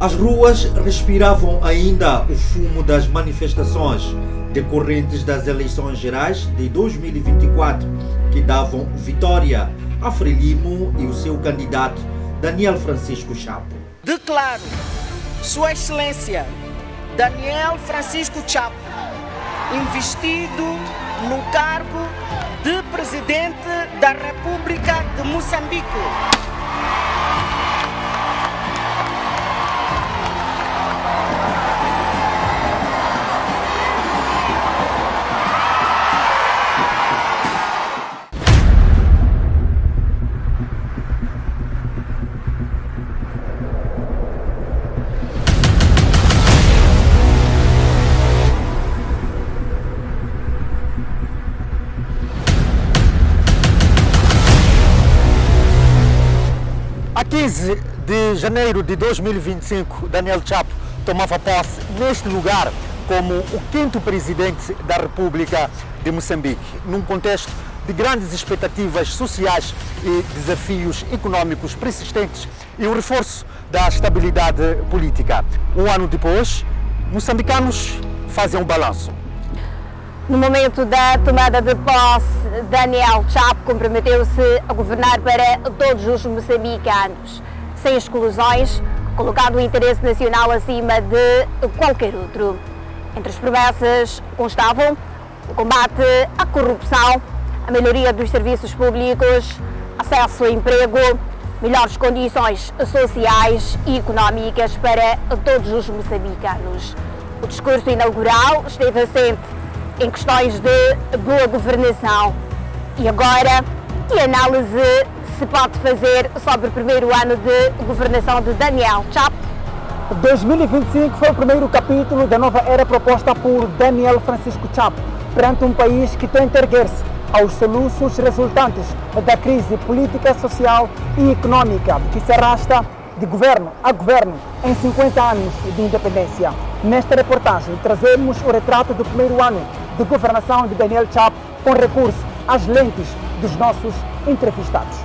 As ruas respiravam ainda o fumo das manifestações decorrentes das eleições gerais de 2024, que davam vitória a Frelimo e o seu candidato Daniel Francisco Chapo. Declaro Sua Excelência Daniel Francisco Chapo investido no cargo de Presidente da República de Moçambique. A 15 de janeiro de 2025, Daniel Chapo tomava posse neste lugar como o 5º presidente da República de Moçambique, num contexto de grandes expectativas sociais e desafios econômicos persistentes e o reforço da estabilidade política. Um ano depois, moçambicanos fazem um balanço. No momento da tomada de posse, Daniel Chapo comprometeu-se a governar para todos os moçambicanos, sem exclusões, colocando o interesse nacional acima de qualquer outro. Entre as promessas constavam o combate à corrupção, a melhoria dos serviços públicos, acesso a emprego, melhores condições sociais e económicas para todos os moçambicanos. O discurso inaugural esteve assente em questões de boa governação. E agora, que análise se pode fazer sobre o primeiro ano de governação de Daniel Chapo? 2025 foi o primeiro capítulo da nova era proposta por Daniel Francisco Chapo, perante um país que tenta erguer-se aos soluços resultantes da crise política, social e econômica que se arrasta de governo a governo em 50 anos de independência. Nesta reportagem trazemos o retrato do primeiro ano de governação de Daniel Chapo com recurso às lentes dos nossos entrevistados.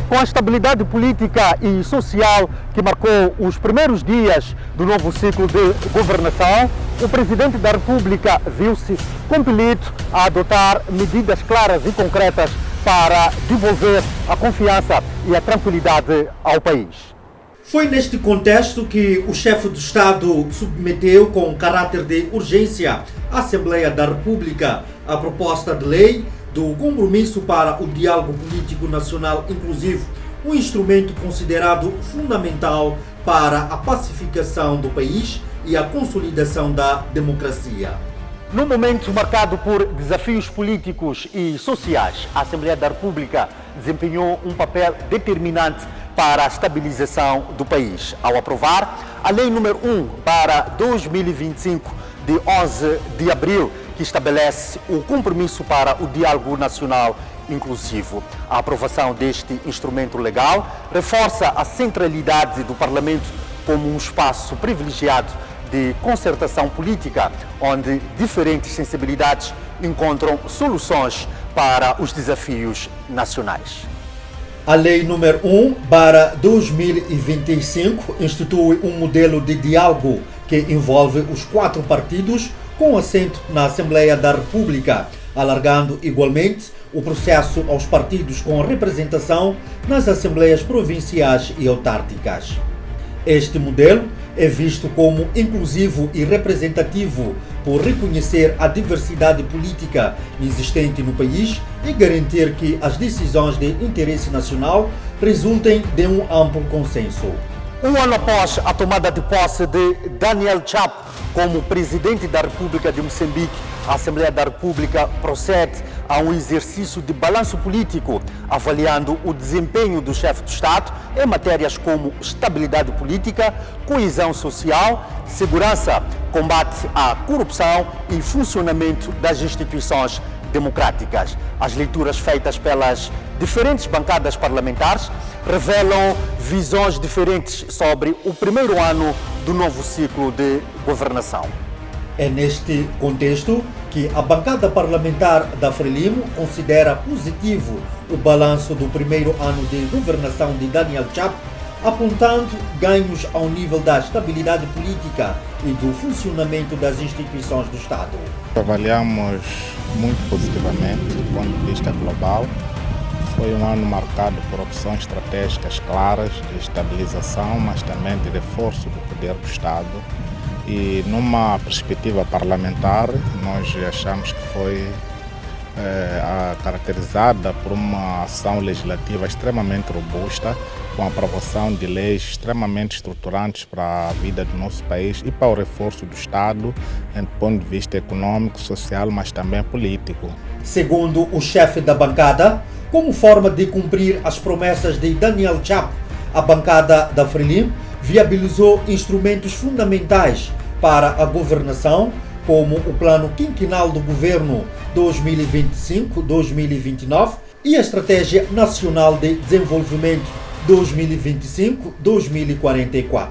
Com a estabilidade política e social que marcou os primeiros dias do novo ciclo de governação, o Presidente da República viu-se compelido a adotar medidas claras e concretas para devolver a confiança e a tranquilidade ao país. Foi neste contexto que o chefe do Estado submeteu com caráter de urgência à Assembleia da República a proposta de lei do compromisso para o diálogo político nacional inclusivo, um instrumento considerado fundamental para a pacificação do país e a consolidação da democracia. Num momento marcado por desafios políticos e sociais, a Assembleia da República desempenhou um papel determinante para a estabilização do país, ao aprovar a Lei número 1/2025, de 11 de abril, que estabelece o compromisso para o diálogo nacional inclusivo. A aprovação deste instrumento legal reforça a centralidade do Parlamento como um espaço privilegiado de concertação política, onde diferentes sensibilidades encontram soluções para os desafios nacionais. A Lei número 1/2025 institui um modelo de diálogo que envolve os 4 partidos com assento na Assembleia da República, alargando igualmente o processo aos partidos com representação nas Assembleias Provinciais e Autárquicas. Este modelo é visto como inclusivo e representativo por reconhecer a diversidade política existente no país e garantir que as decisões de interesse nacional resultem de um amplo consenso. Um ano após a tomada de posse de Daniel Chapo como Presidente da República de Moçambique, a Assembleia da República procede a um exercício de balanço político, avaliando o desempenho do chefe do Estado em matérias como estabilidade política, coesão social, segurança, combate à corrupção e funcionamento das instituições democráticas. As leituras feitas pelas diferentes bancadas parlamentares revelam visões diferentes sobre o primeiro ano do novo ciclo de governação. É neste contexto que a bancada parlamentar da Frelimo considera positivo o balanço do primeiro ano de governação de Daniel Chapo, apontando ganhos ao nível da estabilidade política e do funcionamento das instituições do Estado. Avaliamos muito positivamente do ponto de vista global. Foi um ano marcado por opções estratégicas claras de estabilização, mas também de reforço do poder do Estado. E numa perspectiva parlamentar, nós achamos que foi caracterizada por uma ação legislativa extremamente robusta, com a aprovação de leis extremamente estruturantes para a vida do nosso país e para o reforço do Estado, do ponto de vista econômico, social, mas também político. Segundo o chefe da bancada, como forma de cumprir as promessas de Daniel Chapo, a bancada da Frelimo viabilizou instrumentos fundamentais para a governação, como o Plano Quinquenal do Governo 2025-2029 e a Estratégia Nacional de Desenvolvimento 2025-2044.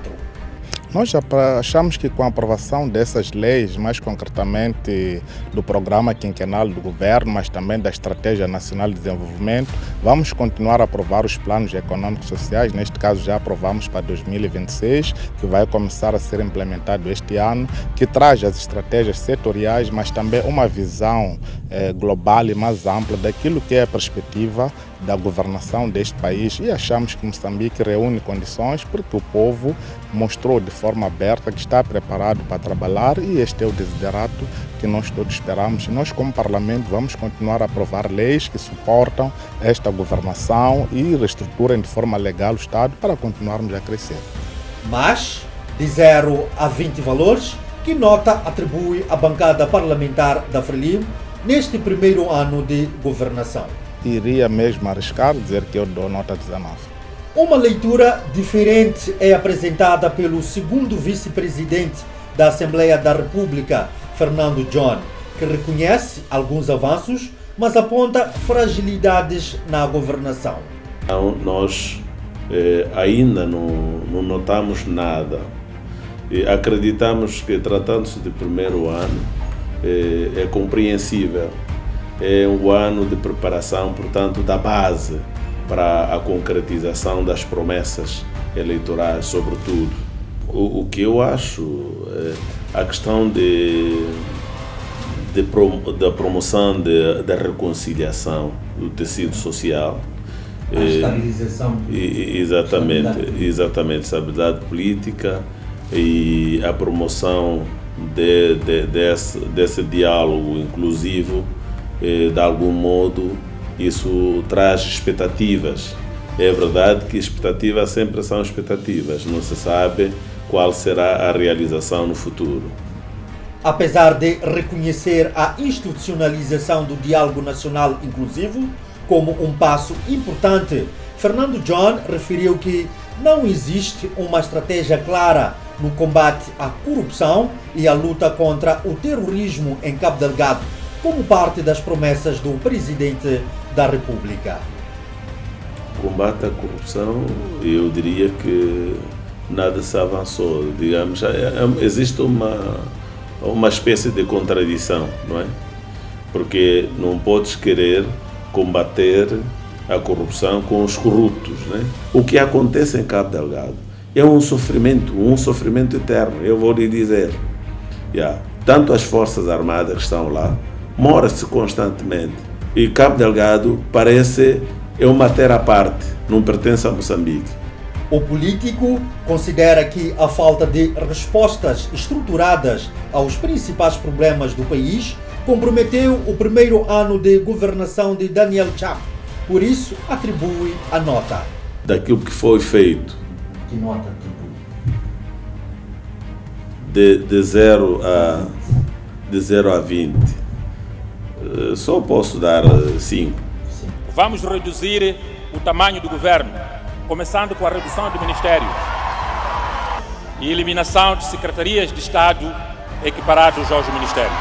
Nós achamos que com a aprovação dessas leis, mais concretamente do Programa Quinquenal do Governo, mas também da Estratégia Nacional de Desenvolvimento, vamos continuar a aprovar os planos econômicos e sociais. Neste caso já aprovamos para 2026, que vai começar a ser implementado este ano, que traz as estratégias setoriais, mas também uma visão global e mais ampla daquilo que é a perspectiva da governação deste país, e achamos que Moçambique reúne condições porque o povo mostrou de forma aberta que está preparado para trabalhar, e este é o desiderato que nós todos esperamos. E nós, como Parlamento, vamos continuar a aprovar leis que suportam esta governação e reestruturem de forma legal o Estado para continuarmos a crescer. Mas, de 0 a 20 valores, que nota atribui a bancada parlamentar da Frelimo neste primeiro ano de governação? Iria mesmo arriscar dizer que eu dou nota 19. Uma leitura diferente é apresentada pelo segundo vice-presidente da Assembleia da República, Fernando John, que reconhece alguns avanços, mas aponta fragilidades na governação. Nós ainda não notamos nada. E acreditamos que, tratando-se de primeiro ano, é compreensível. É um ano de preparação, portanto, da base para a concretização das promessas eleitorais, sobretudo. O que eu acho a questão da promoção da reconciliação do tecido social. A estabilização. Exatamente, estabilidade política e a promoção desse diálogo inclusivo. De algum modo, isso traz expectativas. É verdade que expectativas sempre são expectativas, não se sabe qual será a realização no futuro. Apesar de reconhecer a institucionalização do diálogo nacional inclusivo como um passo importante, Fernando John referiu que não existe uma estratégia clara no combate à corrupção e à luta contra o terrorismo em Cabo Delgado, como parte das promessas do Presidente da República. Combate à corrupção, eu diria que nada se avançou. Digamos, existe uma espécie de contradição, não é? Porque não podes querer combater a corrupção com os corruptos, não é? O que acontece em Cabo Delgado é um sofrimento eterno, eu vou lhe dizer. Tanto as Forças Armadas que estão lá, mora-se constantemente. E Cabo Delgado parece uma terra à parte, não pertence a Moçambique. O político considera que a falta de respostas estruturadas aos principais problemas do país comprometeu o primeiro ano de governação de Daniel Chapo. Por isso, atribui a nota. Daquilo que foi feito. Que nota atribui? De 0 a 20. Só posso dar 5. Vamos reduzir o tamanho do governo, começando com a redução de ministérios e eliminação de secretarias de Estado equiparados aos ministérios.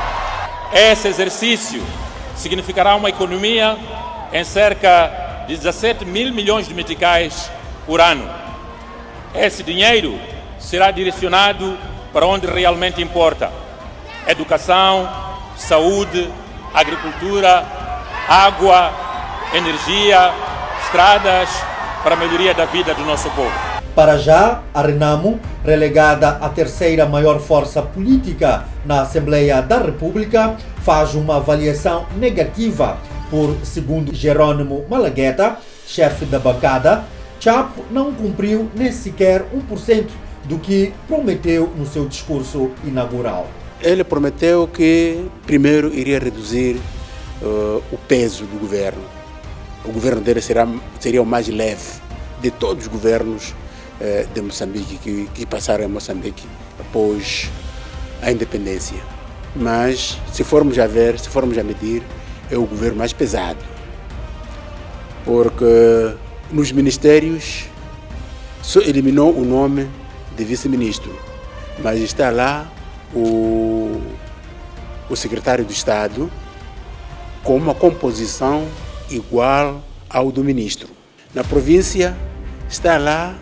Esse exercício significará uma economia em cerca de 17 mil milhões de meticais por ano. Esse dinheiro será direcionado para onde realmente importa: educação, saúde, agricultura, água, energia, estradas, para a melhoria da vida do nosso povo. Para já, a Renamo, relegada à terceira maior força política na Assembleia da República, faz uma avaliação negativa por, segundo Jerônimo Malagueta, chefe da bancada. Chapo não cumpriu nem sequer 1% do que prometeu no seu discurso inaugural. Ele prometeu que primeiro iria reduzir o peso do governo. O governo dele seria o mais leve de todos os governos de Moçambique que passaram em Moçambique após a independência. Mas se formos a medir, é o governo mais pesado, porque nos ministérios só eliminou o nome de vice-ministro, mas está lá o secretário de Estado com uma composição igual ao do ministro. Na província está lá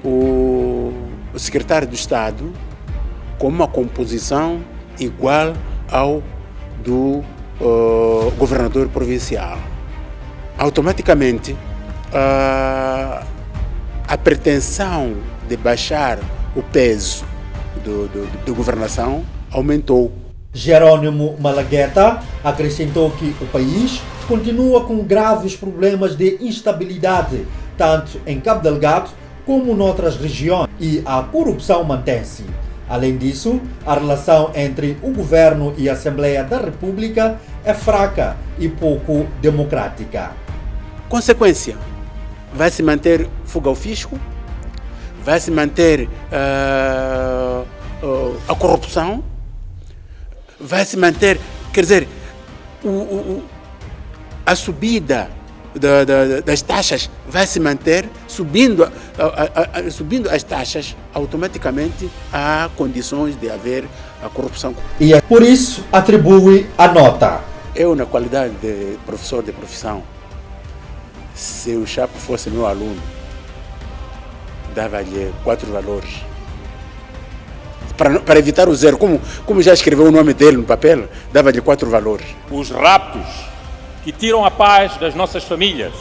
o secretário de Estado com uma composição igual ao do governador provincial. Automaticamente, a pretensão de baixar o peso da governação aumentou. Jerônimo Malagueta acrescentou que o país continua com graves problemas de instabilidade, tanto em Cabo Delgado como noutras regiões, e a corrupção mantém-se. Além disso, a relação entre o governo e a Assembleia da República é fraca e pouco democrática. Consequência, vai se manter fuga ao fisco, vai se manter a corrupção, vai se manter, quer dizer, a subida das taxas vai se manter, subindo as taxas, automaticamente há condições de haver a corrupção. E é por isso atribui a nota. Eu, na qualidade de professor de profissão, se o Chapo fosse meu aluno, dava-lhe 4 valores. Para evitar o zero, como já escreveu o nome dele no papel, dava-lhe 4 valores. Os raptos que tiram a paz das nossas famílias,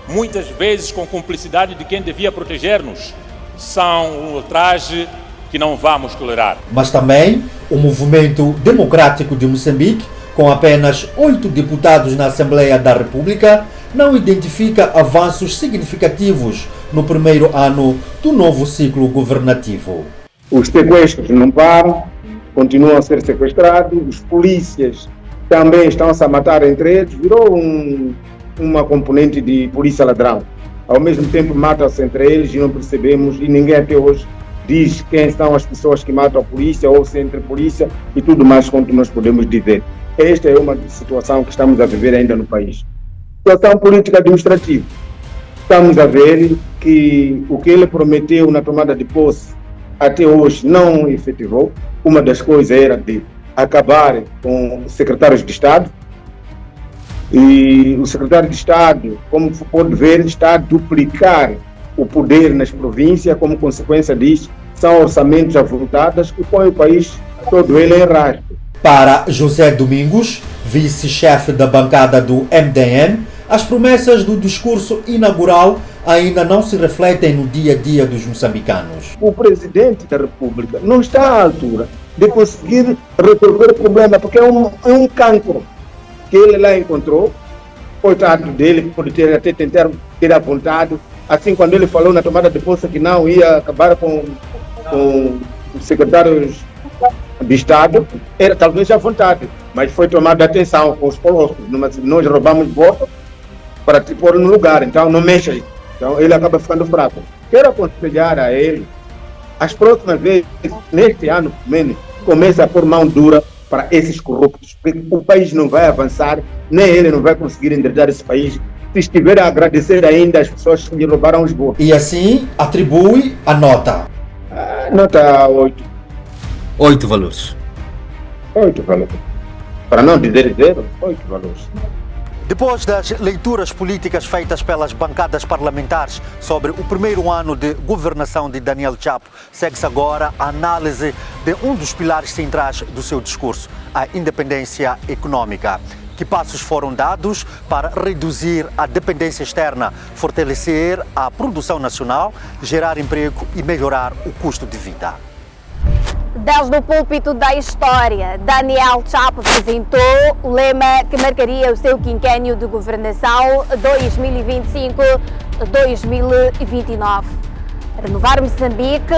muitas vezes com cumplicidade de quem devia proteger-nos, são um ultraje que não vamos tolerar. Mas também o Movimento Democrático de Moçambique, com apenas 8 deputados na Assembleia da República, não identifica avanços significativos no primeiro ano do novo ciclo governativo. Os sequestros não param, continuam a ser sequestrados, os polícias também estão-se a matar entre eles, virou uma componente de polícia ladrão. Ao mesmo tempo matam-se entre eles e não percebemos, e ninguém até hoje diz quem são as pessoas que matam a polícia, ou se entre polícia e tudo mais quanto nós podemos dizer. Esta é uma situação que estamos a viver ainda no país. Situação política administrativa. Estamos a ver que o que ele prometeu na tomada de posse até hoje não efetivou. Uma das coisas era de acabar com os secretários de Estado, e o secretário de Estado, como pode ver, está a duplicar o poder nas províncias. Como consequência disso, são orçamentos avultados que põem o país todo ele em rasgo. Para José Domingos, vice-chefe da bancada do MDM, as promessas do discurso inaugural ainda não se refletem no dia a dia dos moçambicanos. O presidente da República não está à altura de conseguir resolver o problema, porque é um cancro que ele lá encontrou. Coitado dele, pode ter até tentar ter a vontade, assim quando ele falou na tomada de posse que não ia acabar com os secretários de Estado, era talvez à vontade, mas foi tomada atenção com os colossos. Nós roubamos voto para te pôr no lugar, então não mexa aí. Então ele acaba ficando fraco. Quero aconselhar a ele, as próximas vezes, neste ano, menos, começa a pôr mão dura para esses corruptos, porque o país não vai avançar, nem ele não vai conseguir endireitar esse país se estiver a agradecer ainda as pessoas que lhe roubaram os votos. E assim atribui a nota. Nota 8. 8 valores. 8 valores. Para não dizer 0, 8 valores. Depois das leituras políticas feitas pelas bancadas parlamentares sobre o primeiro ano de governação de Daniel Chapo, segue-se agora a análise de um dos pilares centrais do seu discurso, a independência econômica. Que passos foram dados para reduzir a dependência externa, fortalecer a produção nacional, gerar emprego e melhorar o custo de vida? Desde o púlpito da história, Daniel Chapo apresentou o lema que marcaria o seu quinquênio de governação 2025-2029. Renovar Moçambique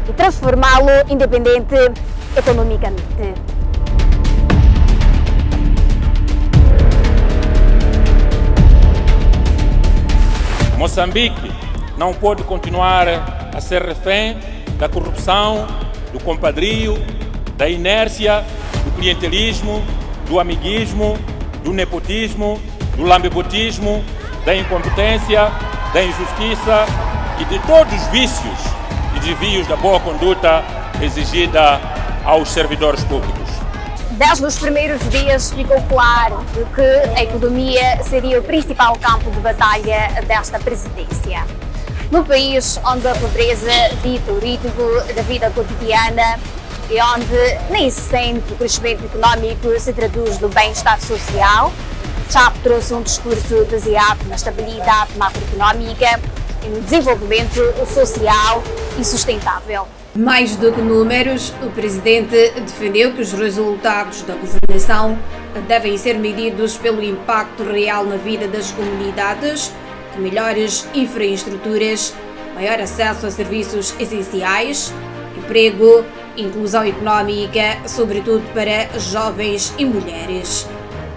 e transformá-lo independente economicamente. Moçambique não pode continuar a ser refém da corrupção, do compadrio, da inércia, do clientelismo, do amiguismo, do nepotismo, do lambebutismo, da incompetência, da injustiça e de todos os vícios e desvios da boa conduta exigida aos servidores públicos. Desde os primeiros dias ficou claro que a economia seria o principal campo de batalha desta presidência. Num país onde a pobreza dita o ritmo da vida cotidiana e onde nem sempre o crescimento econômico se traduz no bem-estar social, Chapo trouxe um discurso baseado na estabilidade macroeconómica e no desenvolvimento social e sustentável. Mais do que números, o presidente defendeu que os resultados da governação devem ser medidos pelo impacto real na vida das comunidades, de melhores infraestruturas, maior acesso a serviços essenciais, emprego, inclusão económica, sobretudo para jovens e mulheres.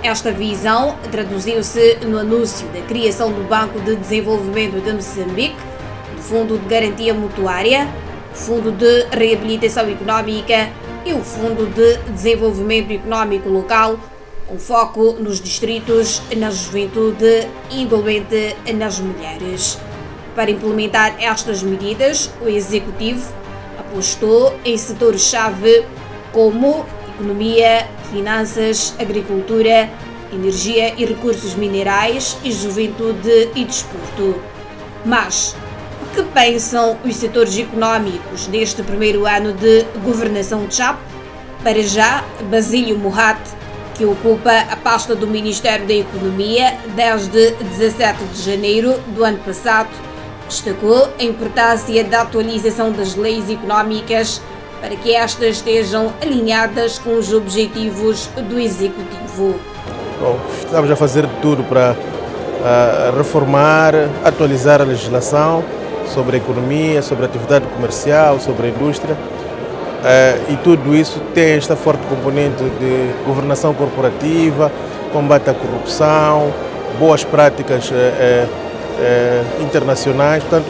Esta visão traduziu-se no anúncio da criação do Banco de Desenvolvimento de Moçambique, do Fundo de Garantia Mutuária, Fundo de Reabilitação Económica e o Fundo de Desenvolvimento Económico Local, com foco nos distritos, na juventude e igualmente nas mulheres. Para implementar estas medidas, o Executivo apostou em setores-chave como economia, finanças, agricultura, energia e recursos minerais e juventude e desporto. Mas o que pensam os setores económicos neste primeiro ano de governação de Chapo? Para já, Basílio Morat, que ocupa a pasta do Ministério da Economia desde 17 de janeiro do ano passado, destacou a importância da atualização das leis económicas para que estas estejam alinhadas com os objetivos do Executivo. Bom, estamos a fazer tudo para reformar, atualizar a legislação sobre a economia, sobre a atividade comercial, sobre a indústria. E tudo isso tem esta forte componente de governação corporativa, combate à corrupção, boas práticas internacionais. Portanto,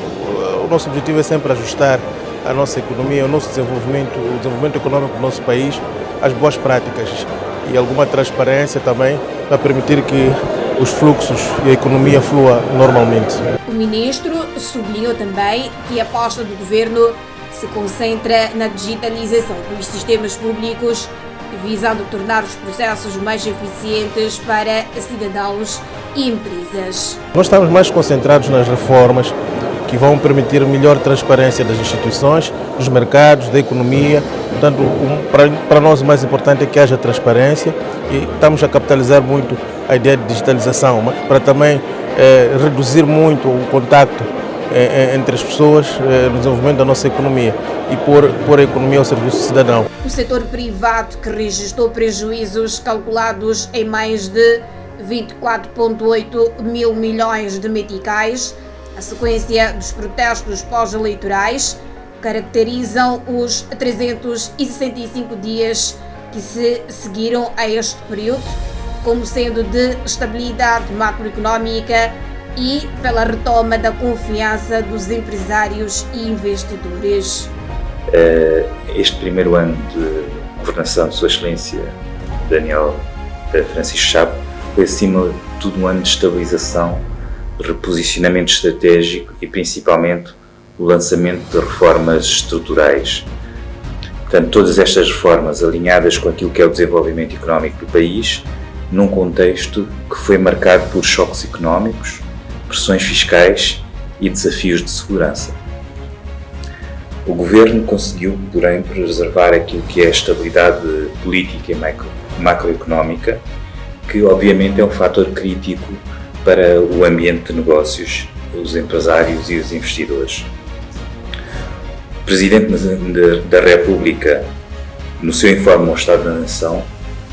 o nosso objetivo é sempre ajustar a nossa economia, o nosso desenvolvimento, o desenvolvimento econômico do nosso país, às boas práticas e alguma transparência também para permitir que os fluxos e a economia flua normalmente. O ministro sublinhou também que a aposta do governo se concentra na digitalização dos sistemas públicos, visando tornar os processos mais eficientes para cidadãos e empresas. Nós estamos mais concentrados nas reformas que vão permitir melhor transparência das instituições, dos mercados, da economia. Portanto, para nós o mais importante é que haja transparência e estamos a capitalizar muito a ideia de digitalização, mas para também reduzir muito o contacto entre as pessoas no desenvolvimento da nossa economia e pôr a economia ao serviço do cidadão. O setor privado, que registrou prejuízos calculados em mais de 24,8 mil milhões de meticais, a sequência dos protestos pós-eleitorais, caracterizam os 365 dias que se seguiram a este período como sendo de estabilidade macroeconómica e pela retoma da confiança dos empresários e investidores. Este primeiro ano de governação de Sua Excelência Daniel Francisco Chapo foi, acima de tudo, um ano de estabilização, reposicionamento estratégico e, principalmente, o lançamento de reformas estruturais. Portanto, todas estas reformas alinhadas com aquilo que é o desenvolvimento económico do país, num contexto que foi marcado por choques económicos, pressões fiscais e desafios de segurança. O Governo conseguiu, porém, preservar aquilo que é a estabilidade política e macroeconómica, que obviamente é um fator crítico para o ambiente de negócios, os empresários e os investidores. O Presidente da República, no seu informe ao Estado da Nação,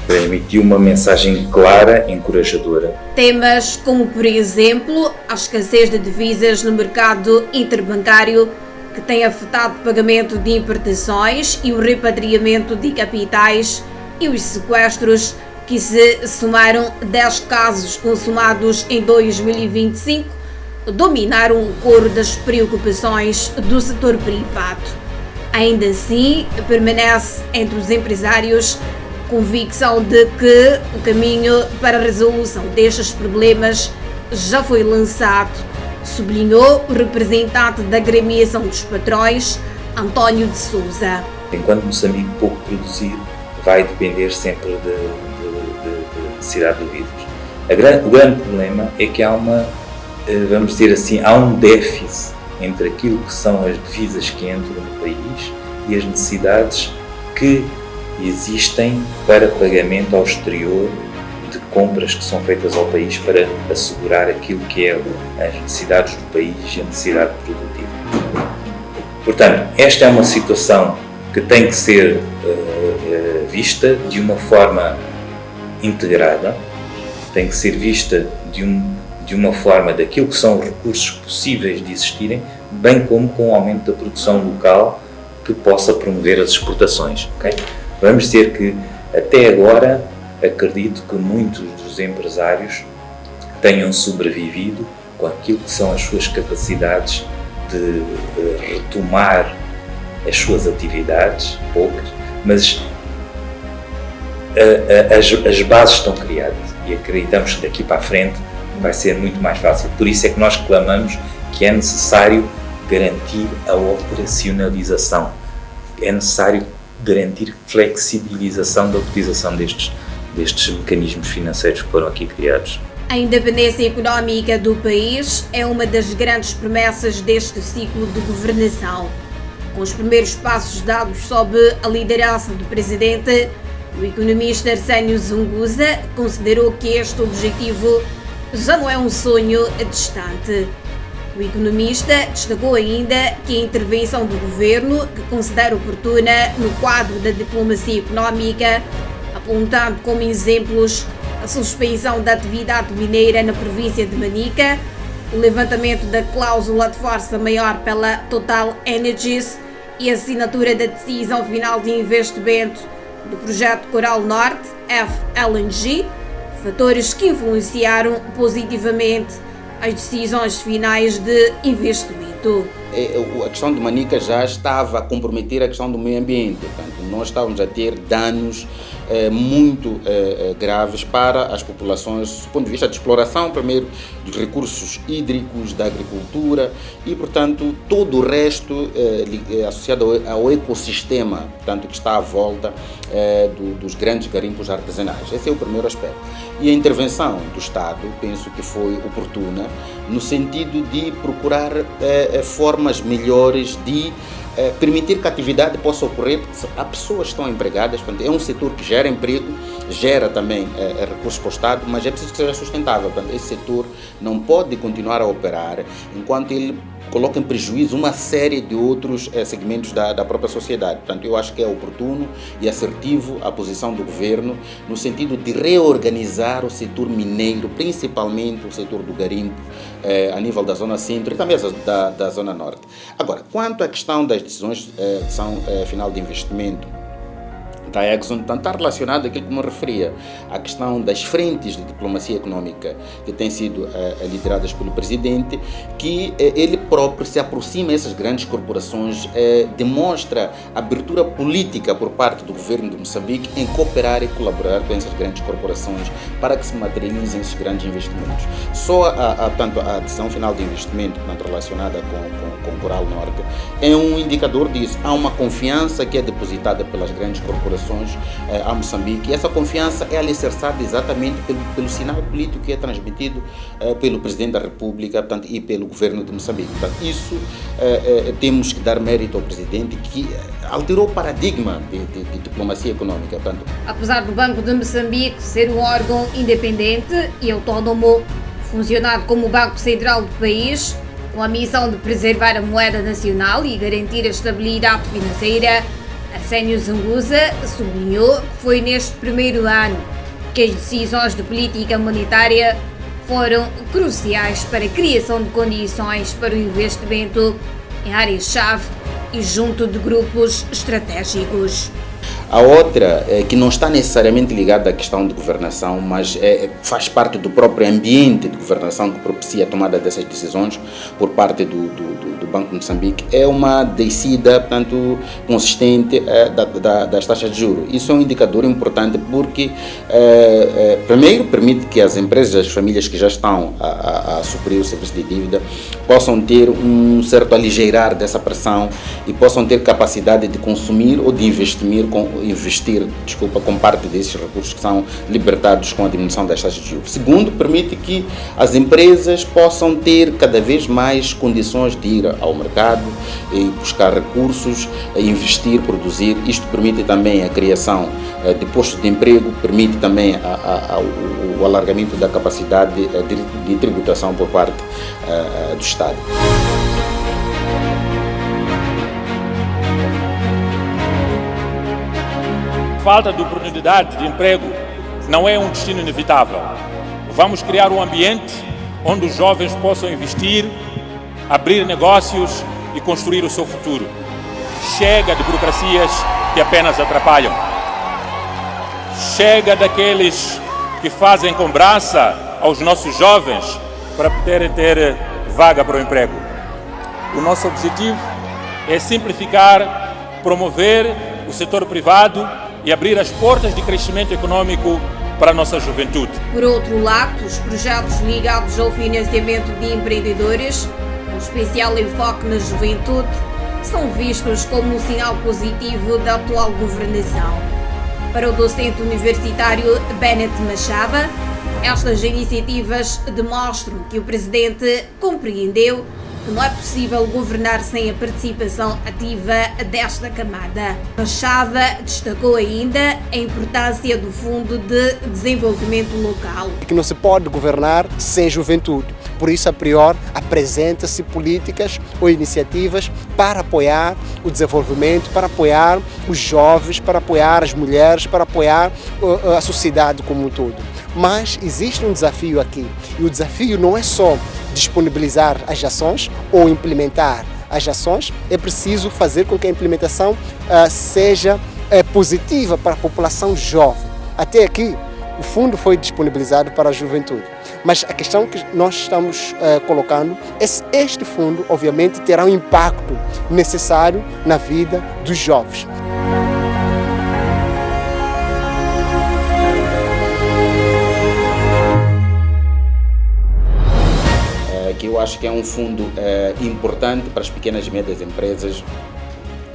transmitiu uma mensagem clara e encorajadora. Temas como, por exemplo, a escassez de divisas no mercado interbancário, que tem afetado o pagamento de importações e o repatriamento de capitais, e os sequestros, que se somaram 10 casos consumados em 2025, dominaram o coro das preocupações do setor privado. Ainda assim, permanece entre os empresários convicção de que o caminho para a resolução destes problemas já foi lançado, sublinhou o representante da agremiação dos patrões, António de Sousa. Enquanto Moçambique pouco produzir, vai depender sempre de necessidade de vidros. O grande problema é que há vamos dizer assim, há um déficit entre aquilo que são as divisas que entram no país e as necessidades que existem para pagamento ao exterior de compras que são feitas ao país para assegurar aquilo que é as necessidades do país e a necessidade produtiva. Portanto, esta é uma situação que tem que ser vista de uma forma integrada, tem que ser vista de uma forma daquilo que são os recursos possíveis de existirem, bem como com o aumento da produção local que possa promover as exportações. Okay? Vamos dizer que, até agora, acredito que muitos dos empresários tenham sobrevivido com aquilo que são as suas capacidades de retomar as suas atividades, poucas, mas as bases estão criadas e acreditamos que daqui para a frente vai ser muito mais fácil. Por isso é que nós clamamos que é necessário garantir a operacionalização, é necessário garantir flexibilização da utilização destes mecanismos financeiros que foram aqui criados. A independência económica do país é uma das grandes promessas deste ciclo de governação. Com os primeiros passos dados sob a liderança do Presidente, o economista Arsénio Zunguza considerou que este objetivo já não é um sonho distante. O economista destacou ainda que a intervenção do governo, que considera oportuna no quadro da diplomacia económica, apontando como exemplos a suspensão da atividade mineira na província de Manica, o levantamento da cláusula de força maior pela Total Energies e a assinatura da decisão final de investimento do projeto Coral Norte, FLNG, fatores que influenciaram positivamente as decisões finais de investimento. A questão de Manica já estava a comprometer a questão do meio ambiente, portanto, nós estávamos a ter danos muito graves para as populações, do ponto de vista de exploração, primeiro, dos recursos hídricos, da agricultura e, portanto, todo o resto associado ao ecossistema, portanto, que está à volta dos grandes garimpos artesanais. Esse é o primeiro aspecto. E a intervenção do Estado, penso que foi oportuna, no sentido de procurar formas melhores de permitir que a atividade possa ocorrer, porque há pessoas que estão empregadas, portanto, é um setor que gera emprego, gera também recursos para o Estado, mas é preciso que seja sustentável. Portanto, esse setor não pode continuar a operar enquanto ele coloca em prejuízo uma série de outros segmentos da própria sociedade. Portanto, eu acho que é oportuno e assertivo a posição do governo no sentido de reorganizar o setor mineiro, principalmente o setor do garimpo, a nível da zona centro e também da zona norte. Agora, quanto à questão das decisões final de investimento, da Exxon, está relacionado àquilo que me referia, à questão das frentes de diplomacia econômica que têm sido lideradas pelo presidente, que ele próprio se aproxima dessas grandes corporações, demonstra abertura política por parte do governo de Moçambique em cooperar e colaborar com essas grandes corporações para que se materializem esses grandes investimentos. Só tanto a decisão final de investimento, relacionada com o Coral Norte, é um indicador disso. Há uma confiança que é depositada pelas grandes corporações a Moçambique, e essa confiança é alicerçada exatamente pelo sinal político que é transmitido pelo Presidente da República, portanto, e pelo Governo de Moçambique. Portanto, isso temos que dar mérito ao Presidente, que alterou o paradigma de diplomacia econômica. Portanto, apesar do Banco de Moçambique ser um órgão independente e autónomo, funcionar como o Banco Central do país, com a missão de preservar a moeda nacional e garantir a estabilidade financeira, Arsénio Zanguza sublinhou que foi neste primeiro ano que as decisões de política monetária foram cruciais para a criação de condições para o investimento em áreas-chave e junto de grupos estratégicos. A outra, que não está necessariamente ligada à questão de governação, mas faz parte do próprio ambiente de governação que propicia a tomada dessas decisões por parte do Banco de Moçambique, é uma descida, portanto, consistente das taxas de juros. Isso é um indicador importante porque, primeiro, permite que as empresas, as famílias que já estão a suprir o serviço de dívida, possam ter um certo aligeirar dessa pressão e possam ter capacidade de consumir ou de investir com parte desses recursos que são libertados com a diminuição das taxas de juros. Segundo, permite que as empresas possam ter cada vez mais condições de ir ao mercado e buscar recursos, investir, produzir. Isto permite também a criação de postos de emprego, permite também o alargamento da capacidade de tributação por parte do Estado. Falta de oportunidade de emprego não é um destino inevitável. Vamos criar um ambiente onde os jovens possam investir, abrir negócios e construir o seu futuro. Chega de burocracias que apenas atrapalham. Chega daqueles que fazem cobrança aos nossos jovens para poderem ter vaga para o emprego. O nosso objetivo é simplificar, promover o setor privado e abrir as portas de crescimento econômico para a nossa juventude. Por outro lado, os projetos ligados ao financiamento de empreendedores, com especial enfoque na juventude, são vistos como um sinal positivo da atual governação. Para o docente universitário Bennett Machada, estas iniciativas demonstram que o Presidente compreendeu que não é possível governar sem a participação ativa desta camada. Machada destacou ainda a importância do Fundo de Desenvolvimento Local. Que não se pode governar sem juventude. Por isso, a priori, apresenta-se políticas ou iniciativas para apoiar o desenvolvimento, para apoiar os jovens, para apoiar as mulheres, para apoiar a sociedade como um todo. Mas existe um desafio aqui, e o desafio não é só disponibilizar as ações ou implementar as ações, é preciso fazer com que a implementação seja positiva para a população jovem. Até aqui, o fundo foi disponibilizado para a juventude, mas a questão que nós estamos colocando é se este fundo, obviamente, terá um impacto necessário na vida dos jovens. Que eu acho que é um fundo importante para as pequenas e médias empresas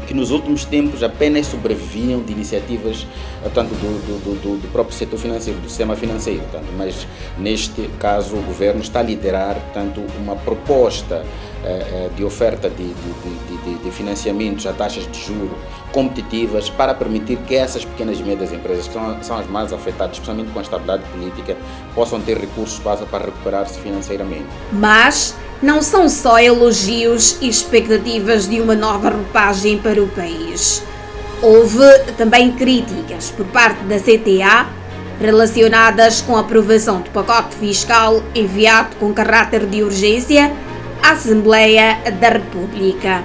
que nos últimos tempos apenas sobreviviam de iniciativas tanto do próprio setor financeiro, do sistema financeiro, tanto, mas neste caso o governo está a liderar tanto uma proposta de oferta de financiamentos a taxas de juros competitivas para permitir que essas pequenas e médias empresas, que são as mais afetadas, especialmente com a estabilidade política, possam ter recursos para recuperar-se financeiramente. Mas não são só elogios e expectativas de uma nova roupagem para o país. Houve também críticas por parte da CTA relacionadas com a aprovação do pacote fiscal enviado com caráter de urgência à Assembleia da República.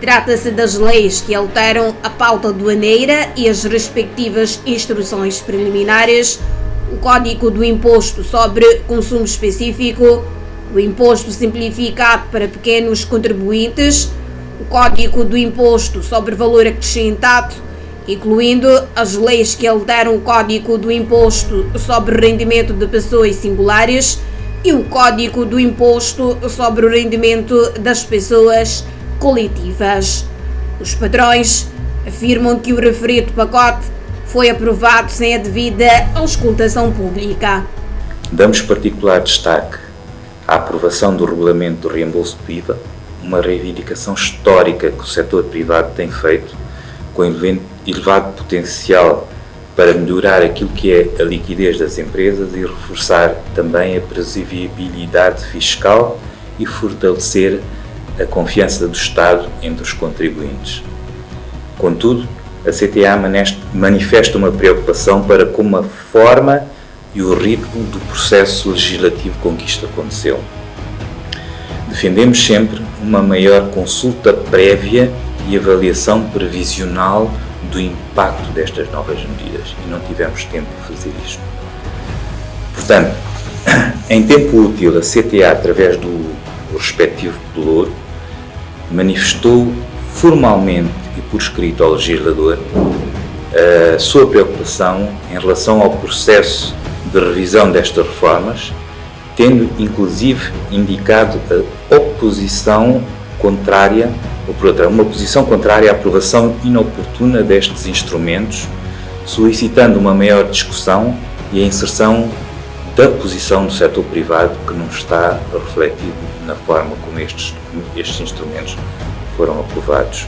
Trata-se das leis que alteram a pauta aduaneira e as respectivas instruções preliminares, o Código do Imposto sobre Consumo Específico, o Imposto Simplificado para Pequenos Contribuintes, o Código do Imposto sobre Valor Acrescentado, incluindo as leis que alteram o Código do Imposto sobre Rendimento de Pessoas Singulares e o Código do Imposto sobre o Rendimento das Pessoas Coletivas. Os patrões afirmam que o referido pacote foi aprovado sem a devida auscultação pública. Damos particular destaque à aprovação do regulamento do reembolso do IVA, uma reivindicação histórica que o setor privado tem feito, com elevado potencial para melhorar aquilo que é a liquidez das empresas e reforçar também a previsibilidade fiscal e fortalecer a confiança do Estado entre os contribuintes. Contudo, a CTA manifesta uma preocupação para com a forma e o ritmo do processo legislativo com que isto aconteceu. Defendemos sempre uma maior consulta prévia e avaliação previsional do impacto destas novas medidas e não tivemos tempo de fazer isto. Portanto, em tempo útil, a CTA, através do respectivo pelouro, manifestou formalmente e por escrito ao legislador a sua preocupação em relação ao processo de revisão destas reformas, tendo inclusive indicado a oposição contrária, ou por outra, uma posição contrária à aprovação inoportuna destes instrumentos, solicitando uma maior discussão e a inserção da posição do setor privado que não está refletido na forma como estes instrumentos foram aprovados.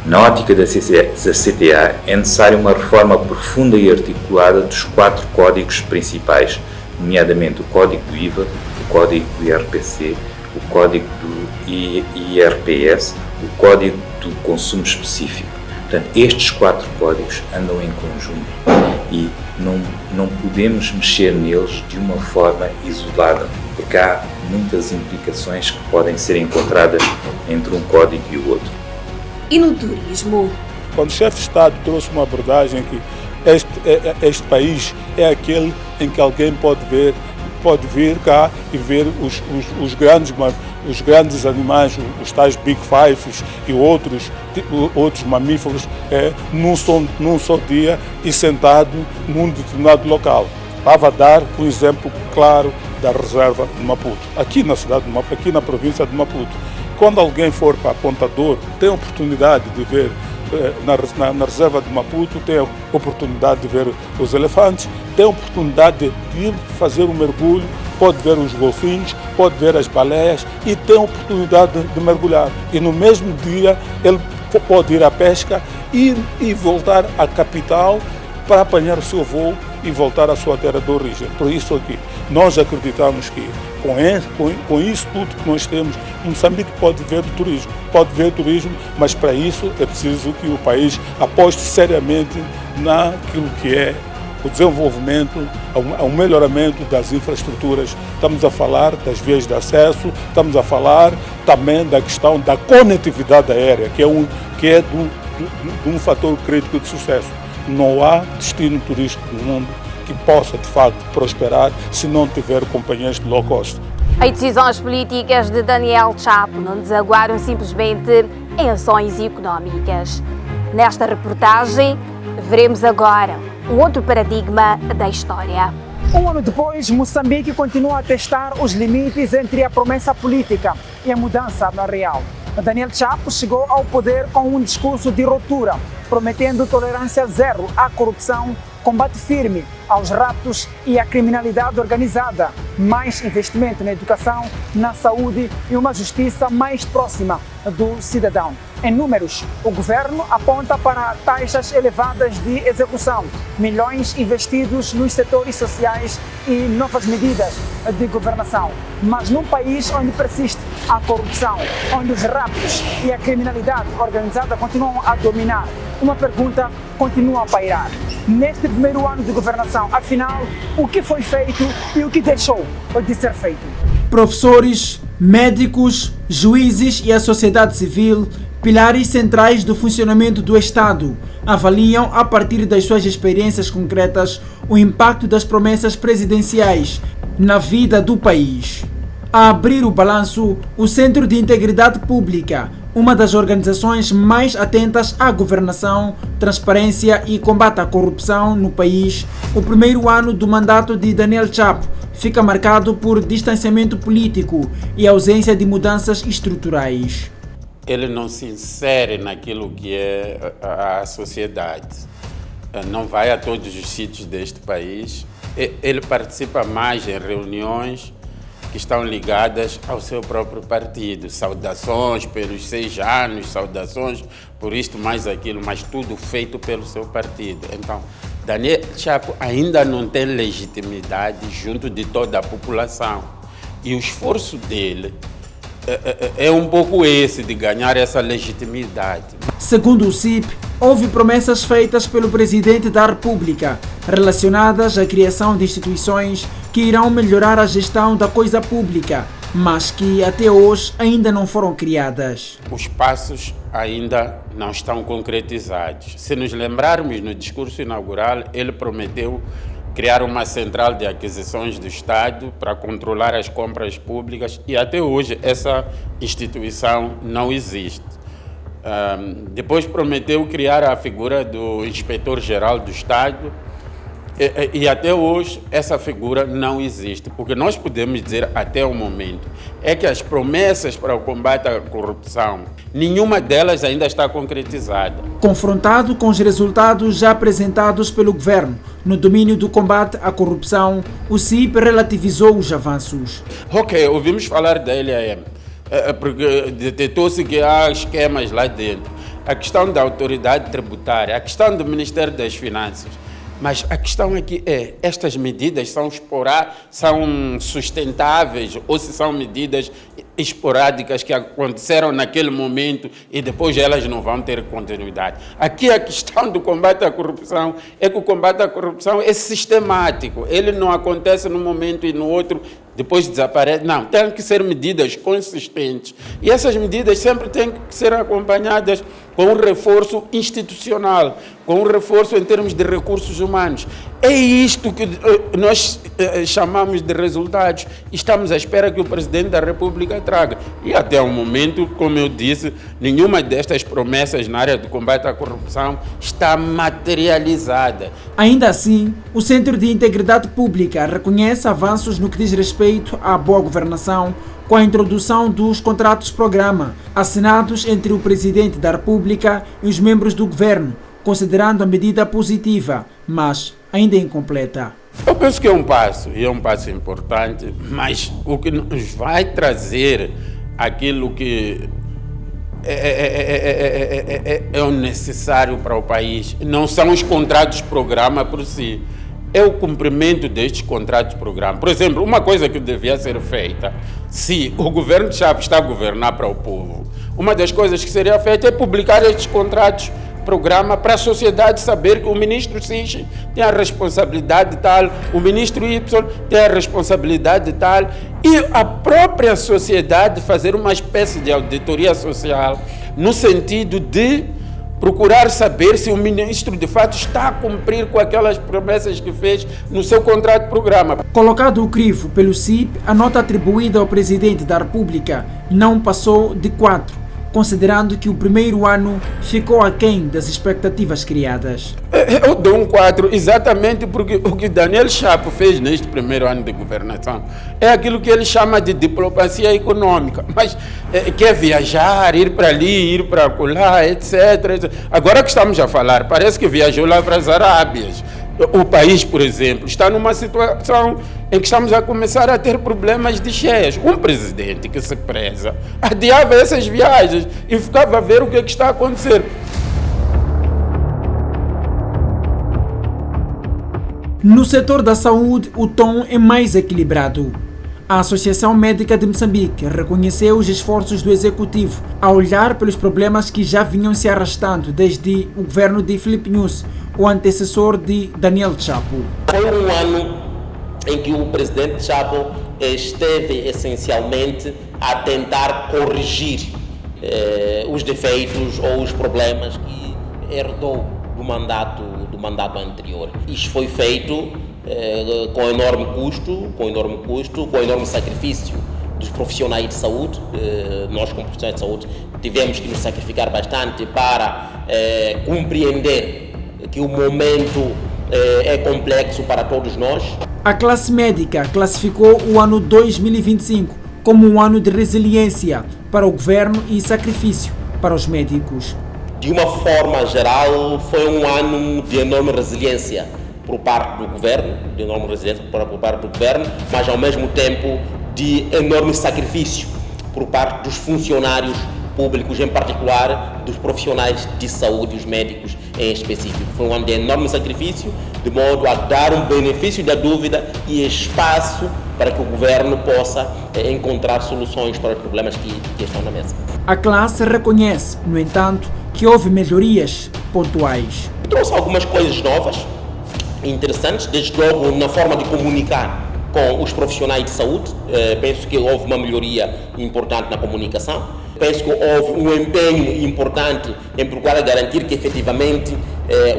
Na ótica da CTA, é necessária uma reforma profunda e articulada dos 4 códigos principais, nomeadamente o Código do IVA, o Código do IRPC, o Código do IRPS, o Código do Consumo Específico. Portanto, estes 4 códigos andam em conjunto e não podemos mexer neles de uma forma isolada, porque há muitas implicações que podem ser encontradas entre um código e o outro. E no turismo? Quando o chefe de Estado trouxe uma abordagem que este país é aquele em que alguém pode vir cá e ver os grandes animais, os tais Big Fives e outros mamíferos num só dia e sentado num determinado local. Estava a dar um exemplo claro da reserva de Maputo, aqui na cidade de Maputo, aqui na província de Maputo. Quando alguém for para Pontador, tem a oportunidade de ver na reserva de Maputo, tem a oportunidade de ver os elefantes, tem a oportunidade de ir fazer um mergulho, pode ver os golfinhos, pode ver as baleias e tem a oportunidade de mergulhar. E no mesmo dia ele pode ir à pesca e voltar à capital para apanhar o seu voo e voltar à sua terra de origem. Por isso aqui, nós acreditamos que com isso tudo que nós temos, Moçambique pode ver turismo, mas para isso é preciso que o país aposte seriamente naquilo que é o desenvolvimento, ao melhoramento das infraestruturas. Estamos a falar das vias de acesso, estamos a falar também da questão da conectividade aérea, que é de um fator crítico de sucesso. Não há destino turístico no mundo que possa, de facto, prosperar se não tiver companhias de low cost. As decisões políticas de Daniel Chapo não desaguaram simplesmente em ações económicas. Nesta reportagem, veremos agora um outro paradigma da história. Um ano depois, Moçambique continua a testar os limites entre a promessa política e a mudança na real. Daniel Chapo chegou ao poder com um discurso de ruptura, prometendo tolerância zero à corrupção, combate firme aos raptos e à criminalidade organizada, mais investimento na educação, na saúde e uma justiça mais próxima do cidadão. Em números, o governo aponta para taxas elevadas de execução, milhões investidos nos setores sociais e novas medidas de governação. Mas num país onde persiste a corrupção, onde os raptos e a criminalidade organizada continuam a dominar, uma pergunta continua a pairar. Neste primeiro ano de governação, afinal, o que foi feito e o que deixou de ser feito? Professores, médicos, juízes e a sociedade civil Pilares centrais do funcionamento do Estado avaliam, a partir das suas experiências concretas, o impacto das promessas presidenciais na vida do país. A abrir o balanço, o Centro de Integridade Pública, uma das organizações mais atentas à governação, transparência e combate à corrupção no país, o primeiro ano do mandato de Daniel Chapo fica marcado por distanciamento político e ausência de mudanças estruturais. Ele não se insere naquilo que é a sociedade, não vai a todos os sítios deste país, ele participa mais em reuniões que estão ligadas ao seu próprio partido. Saudações pelos 6 anos, saudações por isto, mais aquilo, mas tudo feito pelo seu partido. Então, Daniel Chapo ainda não tem legitimidade junto de toda a população. E o esforço dele é um pouco esse, de ganhar essa legitimidade. Segundo o CIP, houve promessas feitas pelo Presidente da República relacionadas à criação de instituições que irão melhorar a gestão da coisa pública, mas que até hoje ainda não foram criadas. Os passos ainda não estão concretizados. Se nos lembrarmos, no discurso inaugural, ele prometeu criar uma central de aquisições do Estado para controlar as compras públicas e até hoje essa instituição não existe. Depois prometeu criar a figura do Inspetor-Geral do Estado e até hoje essa figura não existe. O que nós podemos dizer até o momento é que as promessas para o combate à corrupção, nenhuma delas ainda está concretizada. Confrontado com os resultados já apresentados pelo governo no domínio do combate à corrupção, o CIP relativizou os avanços. Ok, ouvimos falar da LAM, porque detectou-se que há esquemas lá dentro. A questão da autoridade tributária, a questão do Ministério das Finanças. Mas a questão aqui é, estas medidas são sustentáveis ou se são medidas esporádicas que aconteceram naquele momento e depois elas não vão ter continuidade. Aqui a questão do combate à corrupção é que o combate à corrupção é sistemático, ele não acontece num momento e no outro, depois desaparece. Não, tem que ser medidas consistentes e essas medidas sempre têm que ser acompanhadas com um reforço institucional, com um reforço em termos de recursos humanos. É isto que nós chamamos de resultados. Estamos à espera que o Presidente da República traga. E até o momento, como eu disse, nenhuma destas promessas na área do combate à corrupção está materializada. Ainda assim, o Centro de Integridade Pública reconhece avanços no que diz respeito à boa governação, com a introdução dos contratos-programa, assinados entre o Presidente da República e os membros do governo, considerando a medida positiva, mas ainda incompleta. Eu penso que é um passo, e é um passo importante, mas o que nos vai trazer aquilo que é o necessário para o país não são os contratos-programa por si, é o cumprimento destes contratos-programa. Por exemplo, uma coisa que devia ser feita, se o governo de Chapo está a governar para o povo, uma das coisas que seria feita é publicar estes contratos-programa para a sociedade saber que o ministro X tem a responsabilidade tal, o ministro Y tem a responsabilidade tal, e a própria sociedade fazer uma espécie de auditoria social no sentido de procurar saber se o ministro de fato está a cumprir com aquelas promessas que fez no seu contrato-programa. Colocado o crivo pelo CIP, a nota atribuída ao Presidente da República não passou de 4, considerando que o primeiro ano ficou aquém das expectativas criadas. Eu dou um 4 exatamente porque o que Daniel Chapo fez neste primeiro ano de governação é aquilo que ele chama de diplomacia econômica, mas quer viajar, ir para ali, ir para lá, etc. Agora que estamos a falar, parece que viajou lá para as Arábias. O país, por exemplo, está numa situação em que estamos a começar a ter problemas de cheias. Um presidente que se preza adiava essas viagens e ficava a ver o que está a acontecer. No setor da saúde, o tom é mais equilibrado. A Associação Médica de Moçambique reconheceu os esforços do Executivo a olhar pelos problemas que já vinham se arrastando desde o governo de Filipe Nyusi, o antecessor de Daniel Chapo. Foi um ano em que o presidente Chapo esteve essencialmente a tentar corrigir os defeitos ou os problemas que herdou do mandato anterior. Isto foi feito com enorme custo, com enorme sacrifício dos profissionais de saúde. Nós, como profissionais de saúde, tivemos que nos sacrificar bastante para compreender que o momento é complexo para todos nós. A classe médica classificou o ano 2025 como um ano de resiliência para o governo e sacrifício para os médicos. De uma forma geral, foi um ano de enorme resiliência por parte do governo, mas ao mesmo tempo de enorme sacrifício por parte dos funcionários públicos, em particular dos profissionais de saúde, os médicos em específico. Foi um ano de enorme sacrifício, de modo a dar um benefício da dúvida e espaço para que o governo possa encontrar soluções para os problemas que estão na mesa. A classe reconhece, no entanto, que houve melhorias pontuais. Trouxe algumas coisas novas, interessantes, desde logo na forma de comunicar com os profissionais de saúde. Penso que houve uma melhoria importante na comunicação. Penso que houve um empenho importante em procurar garantir que efetivamente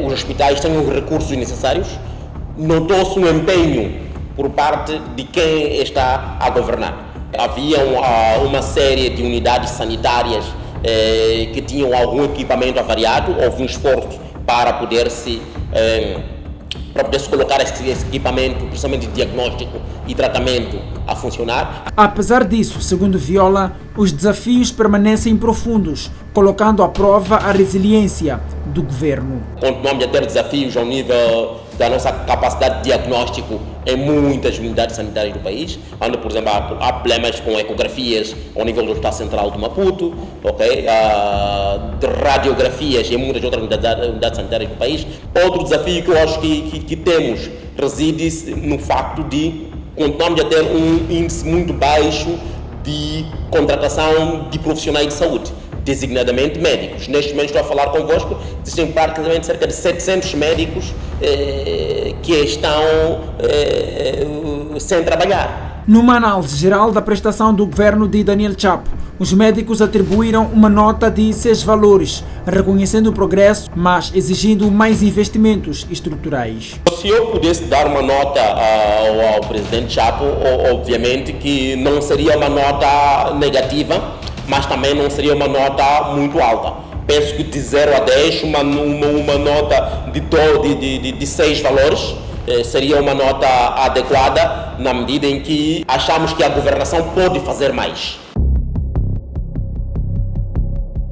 os hospitais tenham os recursos necessários. Notou-se um empenho por parte de quem está a governar. Havia uma série de unidades sanitárias que tinham algum equipamento avariado. Houve um esforço para poder se colocar esse equipamento, principalmente de diagnóstico e tratamento, a funcionar. Apesar disso, segundo Viola, os desafios permanecem profundos, colocando à prova a resiliência do governo. Continuamos a ter desafios ao nível da nossa capacidade de diagnóstico em muitas unidades sanitárias do país, onde, por exemplo, há problemas com ecografias ao nível do Hospital Central de Maputo, de radiografias em muitas outras unidades sanitárias do país. Outro desafio que eu acho que temos reside no facto de continuarmos a ter um índice muito baixo de contratação de profissionais de saúde, designadamente médicos. Neste momento estou a falar convosco, existem praticamente cerca de 700 médicos que estão sem trabalhar. Numa análise geral da prestação do governo de Daniel Chapo, os médicos atribuíram uma nota de 6 valores, reconhecendo o progresso, mas exigindo mais investimentos estruturais. Se eu pudesse dar uma nota ao presidente Chapo, obviamente que não seria uma nota negativa, mas também não seria uma nota muito alta. Penso que de 0 a 10, uma nota de 6 valores seria uma nota adequada, na medida em que achamos que a governação pode fazer mais.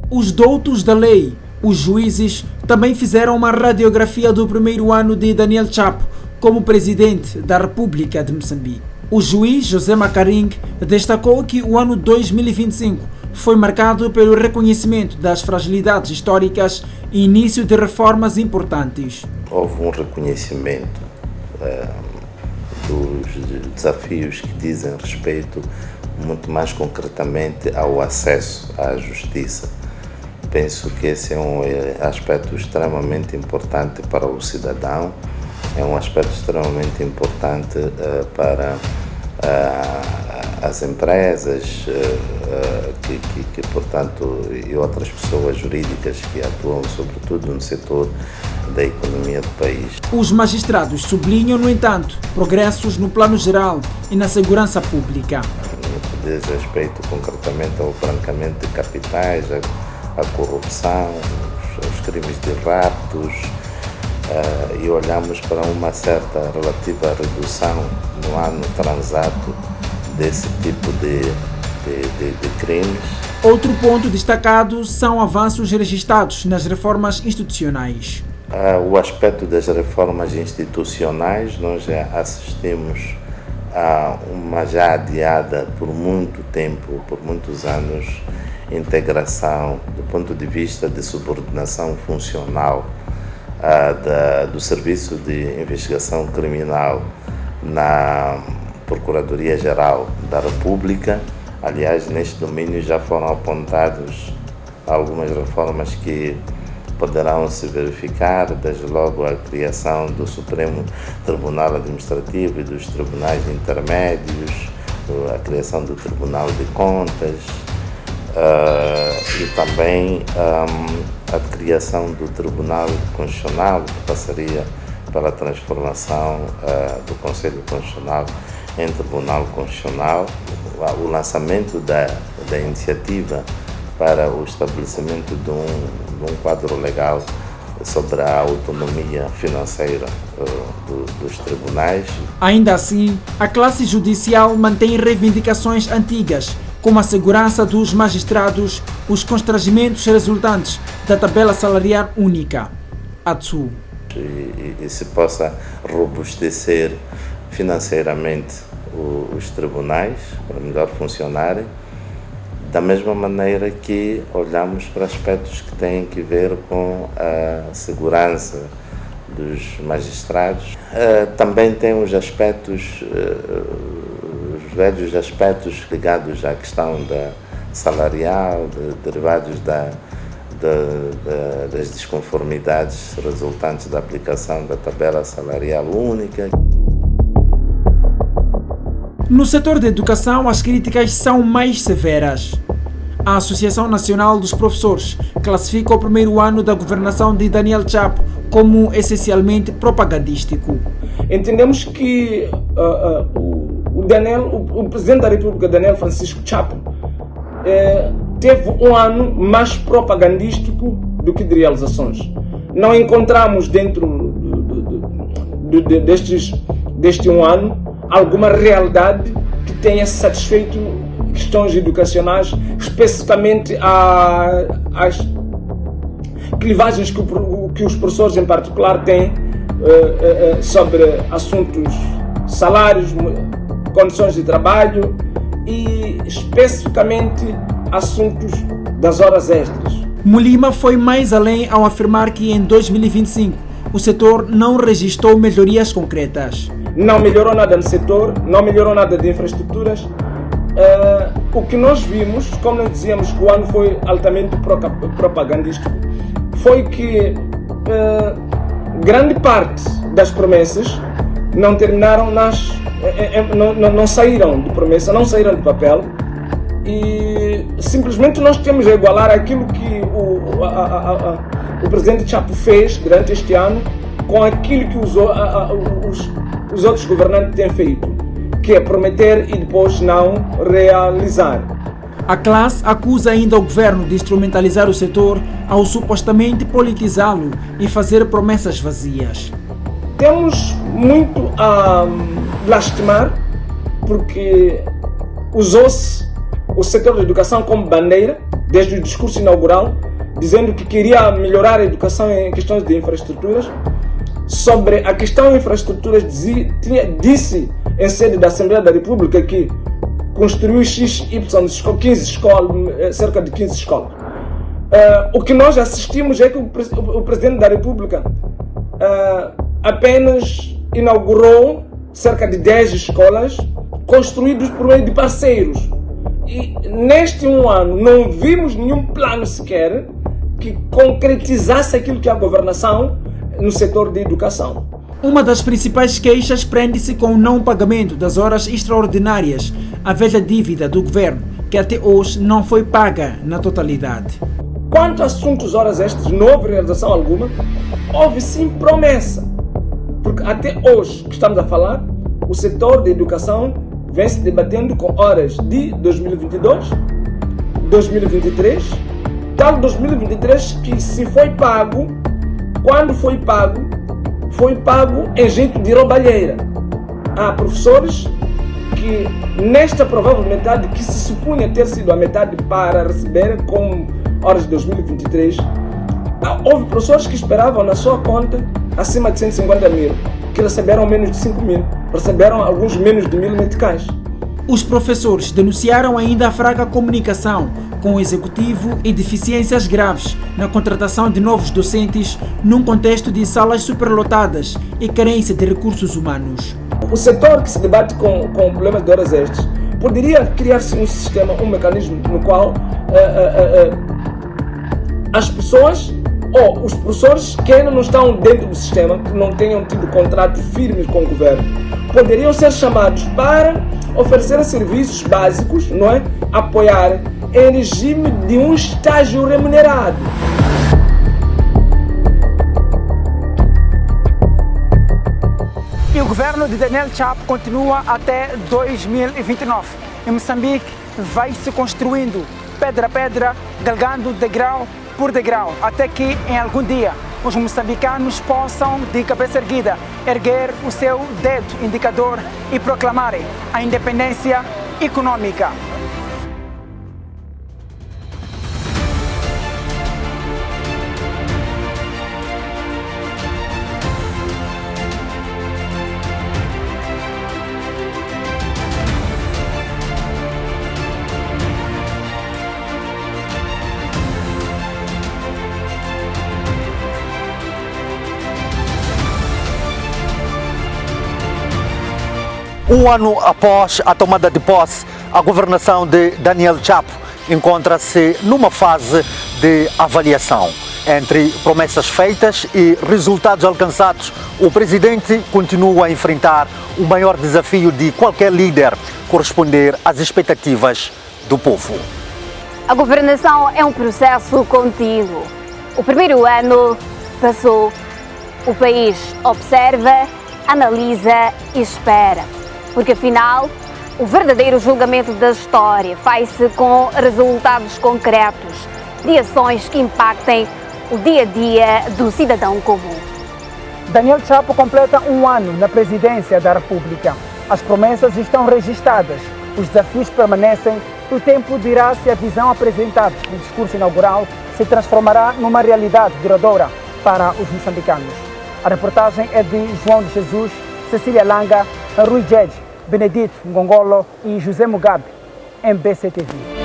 Os doutos da lei, os juízes, também fizeram uma radiografia do primeiro ano de Daniel Chapo como presidente da República de Moçambique. O juiz José Macaring destacou que o ano 2025 foi marcado pelo reconhecimento das fragilidades históricas e início de reformas importantes. Houve um reconhecimento dos desafios que dizem respeito muito mais concretamente ao acesso à justiça. Penso que esse é um aspecto extremamente importante para o cidadão, é um aspecto extremamente importante para as empresas portanto, e outras pessoas jurídicas que atuam sobretudo no setor da economia do país. Os magistrados sublinham, no entanto, progressos no plano geral e na segurança pública. No que diz respeito concretamente ao branqueamento de capitais, a corrupção, os crimes de raptos, e olhamos para uma certa relativa redução no ano transato desse tipo de crimes. Outro ponto destacado são avanços registrados nas reformas institucionais. O aspecto das reformas institucionais, nós já assistimos a uma já adiada por muito tempo, por muitos anos, integração do ponto de vista de subordinação funcional do Serviço de Investigação Criminal na Procuradoria-Geral da República. Aliás, neste domínio já foram apontados algumas reformas que poderão se verificar, desde logo a criação do Supremo Tribunal Administrativo e dos tribunais intermédios, a criação do Tribunal de Contas, e também a criação do Tribunal Constitucional, que passaria pela transformação do Conselho Constitucional em Tribunal Constitucional, o lançamento da iniciativa para o estabelecimento de um quadro legal sobre a autonomia financeira dos tribunais. Ainda assim, a classe judicial mantém reivindicações antigas, como a segurança dos magistrados, os constrangimentos resultantes da tabela salarial única. Atsu. E se possa robustecer financeiramente os tribunais para melhor funcionarem, da mesma maneira que olhamos para aspectos que têm que ver com a segurança dos magistrados. Também tem os aspectos, os velhos aspectos ligados à questão salarial, derivados das desconformidades resultantes da aplicação da tabela salarial única. No setor da educação, as críticas são mais severas. A Associação Nacional dos Professores classifica o primeiro ano da governação de Daniel Chapo como essencialmente propagandístico. Entendemos que o presidente da República, Daniel Francisco Chapo, teve um ano mais propagandístico do que de realizações. Não encontramos dentro deste um ano alguma realidade que tenha satisfeito questões educacionais, especificamente as clivagens que os professores em particular têm sobre assuntos, salários, condições de trabalho e especificamente assuntos das horas extras. Mulima foi mais além ao afirmar que em 2025 o setor não registrou melhorias concretas. Não melhorou nada no setor, não melhorou nada de infraestruturas. O que nós vimos, como nós dizíamos que o ano foi altamente propagandístico, foi que grande parte das promessas não terminaram não saíram de promessa, não saíram de papel, e simplesmente nós temos a igualar aquilo que o presidente Chapo fez durante este ano com aquilo que os outros governantes têm feito, que é prometer e depois não realizar. A classe acusa ainda o governo de instrumentalizar o setor ao supostamente politizá-lo e fazer promessas vazias. Temos muito a lastimar porque usou-se o setor da educação como bandeira desde o discurso inaugural, dizendo que queria melhorar a educação em questões de infraestruturas. Sobre a questão de infraestruturas, disse em sede da Assembleia da República que construiu cerca de 15 escolas. O que nós assistimos é que o Presidente da República apenas inaugurou cerca de 10 escolas construídas por meio de parceiros. E neste um ano não vimos nenhum plano sequer que concretizasse aquilo que é a governação no setor de educação. Uma das principais queixas prende-se com o não pagamento das horas extraordinárias, a velha dívida do governo, que até hoje não foi paga na totalidade. Quanto a assuntos horas extras, não houve realização alguma, houve sim promessa. Porque até hoje que estamos a falar, o setor de educação vem se debatendo com horas de 2022, 2023, tal 2023 que se foi pago, quando foi pago em jeito de roubalheira. Há professores que nesta provável metade, que se supunha ter sido a metade para receber como horas de 2023, houve professores que esperavam na sua conta acima de 150 mil, que receberam menos de 5 mil, receberam alguns menos de 1.000 meticais. Os professores denunciaram ainda a fraca comunicação com o executivo e deficiências graves na contratação de novos docentes num contexto de salas superlotadas e carência de recursos humanos. O setor que se debate com problemas de horas extras poderia criar-se um sistema, um mecanismo no qual as pessoas ou os professores que ainda não estão dentro do sistema, que não tenham tido contratos firmes com o governo, poderiam ser chamados para oferecer serviços básicos, não é? Apoiar em regime de um estágio remunerado. E o governo de Daniel Chapo continua até 2029. Em Moçambique vai se construindo pedra a pedra, galgando degrau por degrau, até que em algum dia os moçambicanos possam, de cabeça erguida, erguer o seu dedo indicador e proclamarem a independência econômica. Um ano após a tomada de posse, a governação de Daniel Chapo encontra-se numa fase de avaliação. Entre promessas feitas e resultados alcançados, o presidente continua a enfrentar o maior desafio de qualquer líder: corresponder às expectativas do povo. A governação é um processo contínuo. O primeiro ano passou, o país observa, analisa e espera. Porque afinal, o verdadeiro julgamento da história faz-se com resultados concretos, de ações que impactem o dia a dia do cidadão comum. Daniel Chapo completa um ano na presidência da República. As promessas estão registradas, os desafios permanecem e o tempo dirá se a visão apresentada no discurso inaugural se transformará numa realidade duradoura para os moçambicanos. A reportagem é de João de Jesus, Cecília Langa, Rui Jedge, Benedito Ngongolo e José Mugabe, MBC TV.